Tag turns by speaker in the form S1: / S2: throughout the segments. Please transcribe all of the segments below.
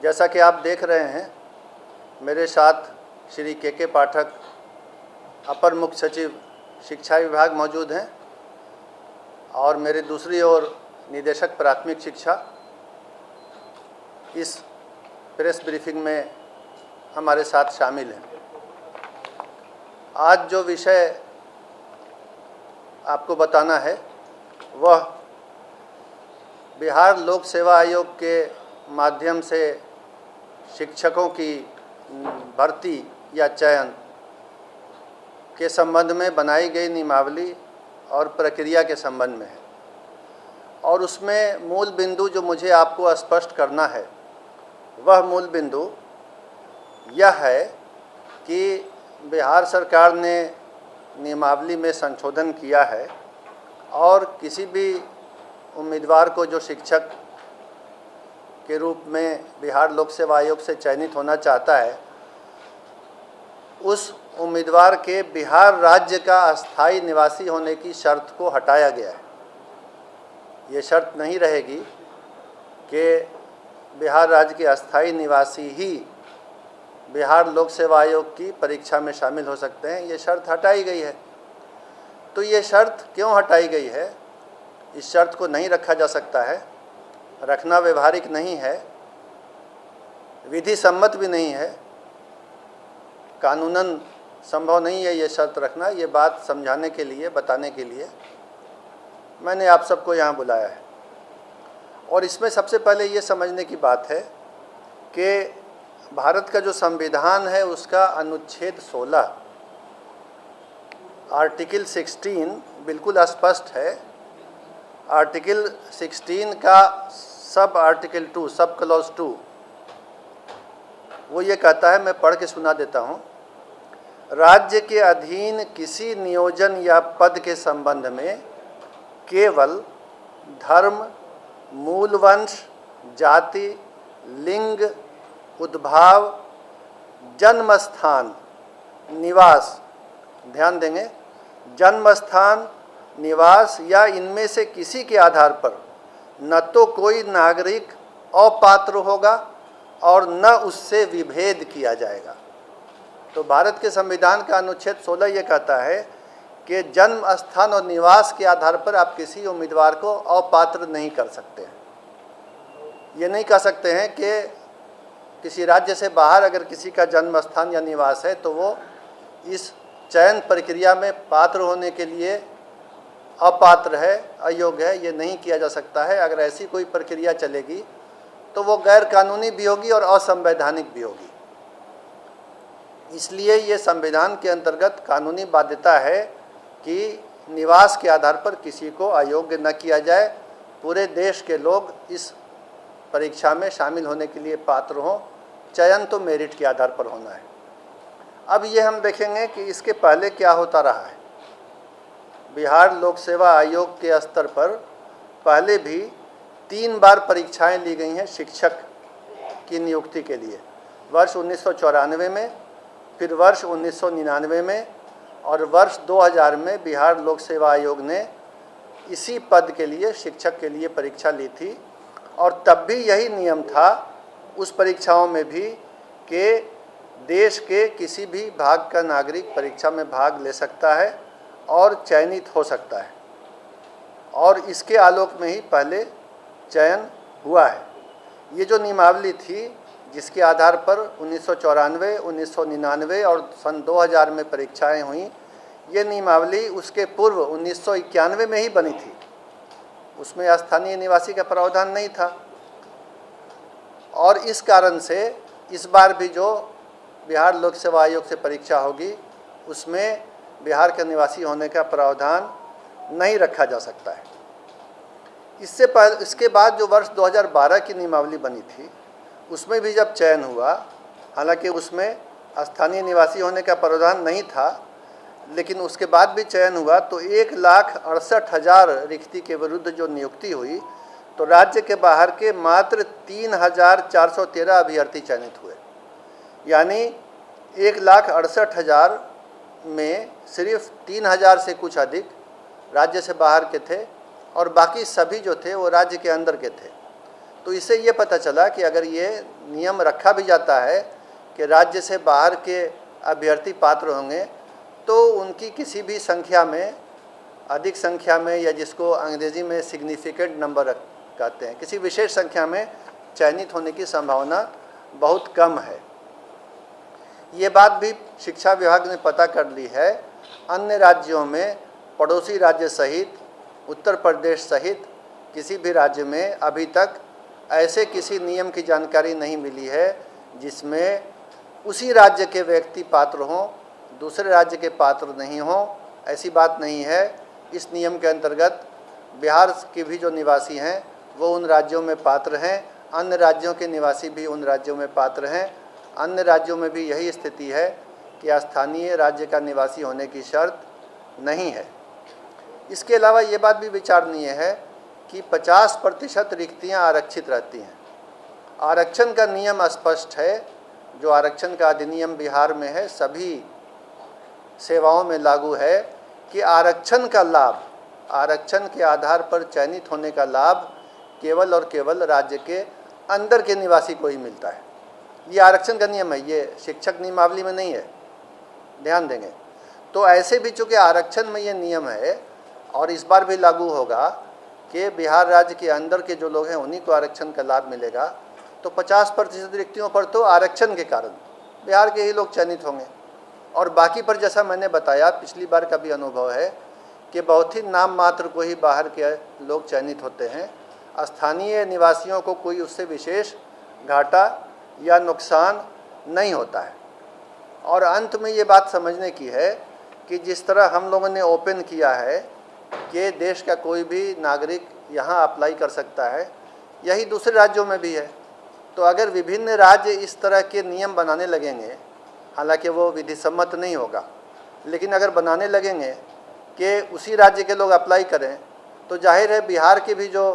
S1: जैसा कि आप देख रहे हैं, मेरे साथ श्री के पाठक, अपर मुख्य सचिव शिक्षा विभाग मौजूद हैं और मेरे दूसरी ओर निदेशक प्राथमिक शिक्षा इस प्रेस ब्रीफिंग में हमारे साथ शामिल हैं। आज जो विषय आपको बताना है वह बिहार लोक सेवा आयोग के माध्यम से शिक्षकों की भर्ती या चयन के संबंध में बनाई गई नियमावली और प्रक्रिया के संबंध में है। और उसमें मूल बिंदु जो मुझे आपको स्पष्ट करना है वह मूल बिंदु यह है कि बिहार सरकार ने नियमावली में संशोधन किया है और किसी भी उम्मीदवार को जो शिक्षक के रूप में बिहार लोक सेवा आयोग से चयनित होना चाहता है, उस उम्मीदवार के बिहार राज्य का अस्थायी निवासी होने की शर्त को हटाया गया है। ये शर्त नहीं रहेगी कि बिहार राज्य के अस्थायी निवासी ही बिहार लोक सेवा आयोग की परीक्षा में शामिल हो सकते हैं। ये शर्त हटाई गई है। तो ये शर्त क्यों हटाई गई है? इस शर्त को नहीं रखा जा सकता है, रखना व्यवहारिक नहीं है, विधि सम्मत भी नहीं है, कानूनन संभव नहीं है ये शर्त रखना। ये बात समझाने के लिए, बताने के लिए मैंने आप सबको यहाँ बुलाया है। और इसमें सबसे पहले ये समझने की बात है कि भारत का जो संविधान है उसका अनुच्छेद 16 आर्टिकल 16 बिल्कुल स्पष्ट है। आर्टिकल 16 का सब आर्टिकल 2, सब क्लॉज 2, वो ये कहता है, मैं पढ़ के सुना देता हूँ। राज्य के अधीन किसी नियोजन या पद के संबंध में केवल धर्म, मूल वंश, जाति, लिंग, उद्भाव, जन्म स्थान, निवास, ध्यान देंगे, जन्म स्थान, निवास या इनमें से किसी के आधार पर न तो कोई नागरिक अपात्र होगा और न उससे विभेद किया जाएगा। तो भारत के संविधान का अनुच्छेद 16 ये कहता है कि जन्म स्थान और निवास के आधार पर आप किसी उम्मीदवार को अपात्र नहीं कर सकते हैं। ये नहीं कह सकते हैं कि किसी राज्य से बाहर अगर किसी का जन्म स्थान या निवास है तो वो इस चयन प्रक्रिया में पात्र होने के लिए अपात्र है, अयोग्य है। ये नहीं किया जा सकता है। अगर ऐसी कोई प्रक्रिया चलेगी तो वो गैर कानूनी भी होगी और असंवैधानिक भी होगी। इसलिए ये संविधान के अंतर्गत कानूनी बाध्यता है कि निवास के आधार पर किसी को अयोग्य न किया जाए। पूरे देश के लोग इस परीक्षा में शामिल होने के लिए पात्र हों। चयन तो मेरिट के आधार पर होना है। अब ये हम देखेंगे कि इसके पहले क्या होता रहा है। बिहार लोक सेवा आयोग के स्तर पर पहले भी 3 बार परीक्षाएं ली गई हैं शिक्षक की नियुक्ति के लिए। वर्ष 1994 में, फिर वर्ष 1999 में और वर्ष 2000 में बिहार लोक सेवा आयोग ने इसी पद के लिए, शिक्षक के लिए परीक्षा ली थी। और तब भी यही नियम था उस परीक्षाओं में भी कि देश के किसी भी भाग का नागरिक परीक्षा में भाग ले सकता है और चयनित हो सकता है। और इसके आलोक में ही पहले चयन हुआ है। ये जो नियमावली थी जिसके आधार पर 1994, 1999 और सन 2000 में परीक्षाएं हुई, ये नियमावली उसके पूर्व 1991 में ही बनी थी। उसमें स्थानीय निवासी का प्रावधान नहीं था। और इस कारण से इस बार भी जो बिहार लोक सेवा आयोग से परीक्षा होगी उसमें बिहार के निवासी होने का प्रावधान नहीं रखा जा सकता है। इसके बाद जो वर्ष 2012 की नियमावली बनी थी उसमें भी जब चयन हुआ, हालांकि उसमें स्थानीय निवासी होने का प्रावधान नहीं था, लेकिन उसके बाद भी चयन हुआ तो 1,68,000 रिक्ति के विरुद्ध जो नियुक्ति हुई तो राज्य के बाहर के मात्र 3,413 अभ्यर्थी चयनित हुए। यानी 1,68,000 में सिर्फ 3,000 से कुछ अधिक राज्य से बाहर के थे और बाकी सभी जो थे वो राज्य के अंदर के थे। तो इससे ये पता चला कि अगर ये नियम रखा भी जाता है कि राज्य से बाहर के अभ्यर्थी पात्र होंगे, तो उनकी किसी भी संख्या में, अधिक संख्या में, या जिसको अंग्रेजी में सिग्निफिकेंट नंबर कहते हैं, किसी विशेष संख्या में चयनित होने की संभावना बहुत कम है। ये बात भी शिक्षा विभाग ने पता कर ली है। अन्य राज्यों में, पड़ोसी राज्य सहित, उत्तर प्रदेश सहित किसी भी राज्य में अभी तक ऐसे किसी नियम की जानकारी नहीं मिली है जिसमें उसी राज्य के व्यक्ति पात्र हों, दूसरे राज्य के पात्र नहीं हों। ऐसी बात नहीं है। इस नियम के अंतर्गत बिहार के भी जो निवासी हैं वो उन राज्यों में पात्र हैं, अन्य राज्यों के निवासी भी उन राज्यों में पात्र हैं। अन्य राज्यों में भी यही स्थिति है कि स्थानीय राज्य का निवासी होने की शर्त नहीं है। इसके अलावा ये बात भी विचारणीय है कि 50% रिक्तियाँ आरक्षित रहती हैं। आरक्षण का नियम स्पष्ट है। जो आरक्षण का अधिनियम बिहार में है, सभी सेवाओं में लागू है कि आरक्षण का लाभ, आरक्षण के आधार पर चयनित होने का लाभ केवल और केवल राज्य के अंदर के निवासी को ही मिलता है। ये आरक्षण का नियम है, ये शिक्षक नियमावली में नहीं है, ध्यान देंगे। तो ऐसे भी चूँकि आरक्षण में ये नियम है और इस बार भी लागू होगा कि बिहार राज्य के अंदर के जो लोग हैं उन्हीं को आरक्षण का लाभ मिलेगा, तो 50% रिक्तियों पर तो आरक्षण के कारण बिहार के ही लोग चयनित होंगे। और बाकी पर जैसा मैंने बताया, पिछली बार का भी अनुभव है कि बहुत ही नाम मात्र को ही बाहर के लोग चयनित होते हैं। स्थानीय निवासियों को कोई उससे विशेष घाटा या नुकसान नहीं होता है। और अंत में ये बात समझने की है कि जिस तरह हम लोगों ने ओपन किया है कि देश का कोई भी नागरिक यहाँ अप्लाई कर सकता है, यही दूसरे राज्यों में भी है। तो अगर विभिन्न राज्य इस तरह के नियम बनाने लगेंगे, हालांकि वो विधि सम्मत नहीं होगा, लेकिन अगर बनाने लगेंगे कि उसी राज्य के लोग अप्लाई करें, तो जाहिर है बिहार के भी जो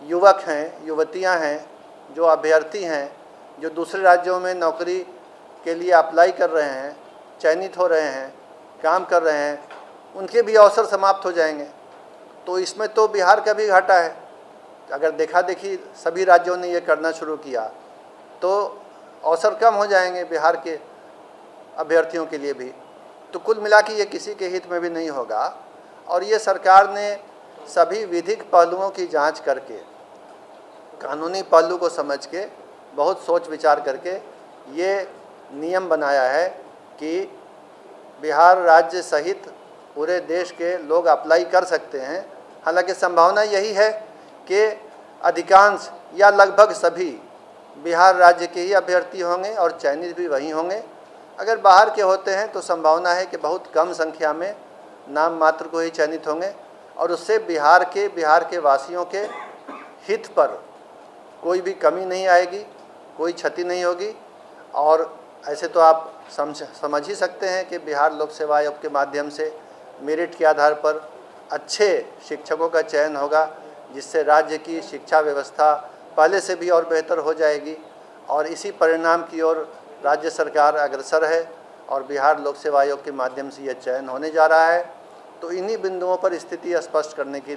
S1: युवक हैं, युवतियां हैं, जो अभ्यर्थी हैं, जो दूसरे राज्यों में नौकरी के लिए अप्लाई कर रहे हैं, चयनित हो रहे हैं, काम कर रहे हैं, उनके भी अवसर समाप्त हो जाएंगे। तो इसमें तो बिहार का भी घाटा है। अगर देखा देखी सभी राज्यों ने ये करना शुरू किया तो अवसर कम हो जाएंगे बिहार के अभ्यर्थियों के लिए भी। तो कुल मिला के ये किसी के हित में भी नहीं होगा। और ये सरकार ने सभी विधिक पहलुओं की जांच करके, कानूनी पहलू को समझ के, बहुत सोच विचार करके ये नियम बनाया है कि बिहार राज्य सहित पूरे देश के लोग अप्लाई कर सकते हैं। हालांकि संभावना यही है कि अधिकांश या लगभग सभी बिहार राज्य के ही अभ्यर्थी होंगे और चयनित भी वही होंगे। अगर बाहर के होते हैं तो संभावना है कि बहुत कम संख्या में नाम मात्र को ही चयनित होंगे, और उससे बिहार के वासियों के हित पर कोई भी कमी नहीं आएगी, कोई क्षति नहीं होगी। और ऐसे तो आप समझ ही सकते हैं कि बिहार लोक सेवा आयोग के माध्यम से मेरिट के आधार पर अच्छे शिक्षकों का चयन होगा, जिससे राज्य की शिक्षा व्यवस्था पहले से भी और बेहतर हो जाएगी। और इसी परिणाम की ओर राज्य सरकार अग्रसर है और बिहार लोक सेवा आयोग के माध्यम से यह चयन होने जा रहा है। तो इन्हीं बिंदुओं पर स्थिति स्पष्ट करने की